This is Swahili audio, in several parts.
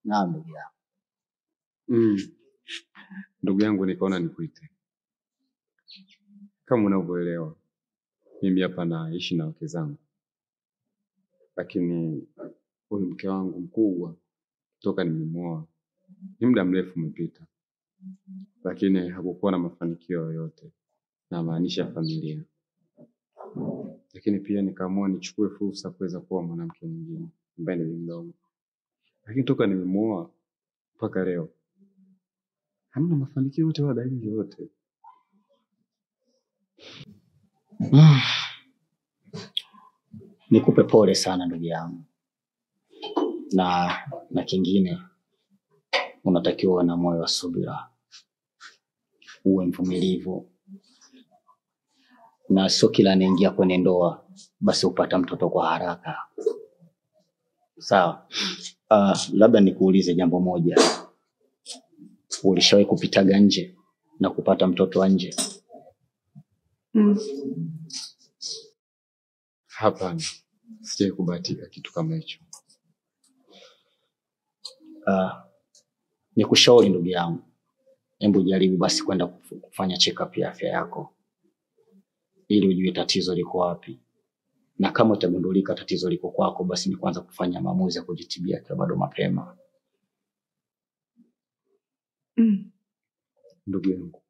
Naam ndugu yangu. Ndugu yangu nikaona nikuite. Kama unavyoelewa, mimi hapa naishi na wake zangu. Lakini huyu mke wangu mkubwa toka nimemuoa ni muda mrefu umepita. Lakini hakukuwa na mafanikio yoyote, na maanisha familia. Lakini pia nikaamua nichukue fursa kuweza kuoa mwanamke mwingine ambaye ni mdogo. Lakini toka nimemuoa mpaka leo hamna mafanikio yote wala dalili yoyote. Nikupe pole sana ndugu yangu. Na kingine unatakiwa uwe na moyo wa subira. Uwe mvumilivu. Na sio kila anaingia kwenye ndoa basi upata mtoto kwa haraka. Sawa. Labda nikuulize jambo moja. Ulishawahi kupitaga nje na kupata mtoto wa nje? Hapana. Sijawahi kubahatika kitu kama hicho. Nikushauri ndugu yangu, hebu jaribu basi kwenda kufanya check up ya afya yako ili ujue tatizo liko wapi. Na kama utagundulika tatizo liko kwako, basi ni kwanza kufanya maamuzi ya kujitibia kwa bado mapema. Ndugu yangu,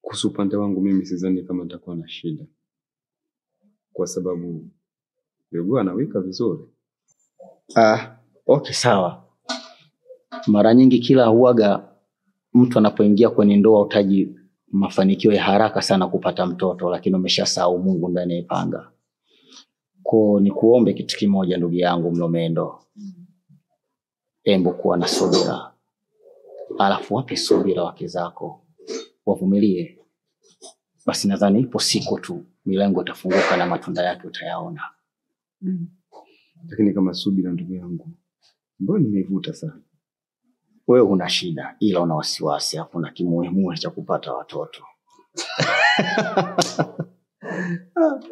kuhusu upande wangu mimi sidhani kama nitakuwa na shida. Kwa sababu Yogo anawika vizuri. Okay sawa. Mara nyingi kila huaga mtu anapoingia kwenye ndoa utaji mafanikio ya haraka sana kupata mtoto, lakini umeshasahau Mungu ndiye anayepanga. Kwa ni kuombe kitu kimoja ndugu yangu Mlomendo. Embo kuwa na subira. Alafu wape subira wake zako. Wavumilie. Basi nadhani ipo siku tu milango itafunguka na matunda yake utayaona. Lakini kama subira ndugu yangu, mbona nimeivuta sana? Wewe una shida ila una wasiwasi, hakuna kimuhimu cha kupata watoto.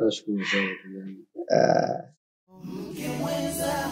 Nashukuru sana ndugu yangu. Mke mwenza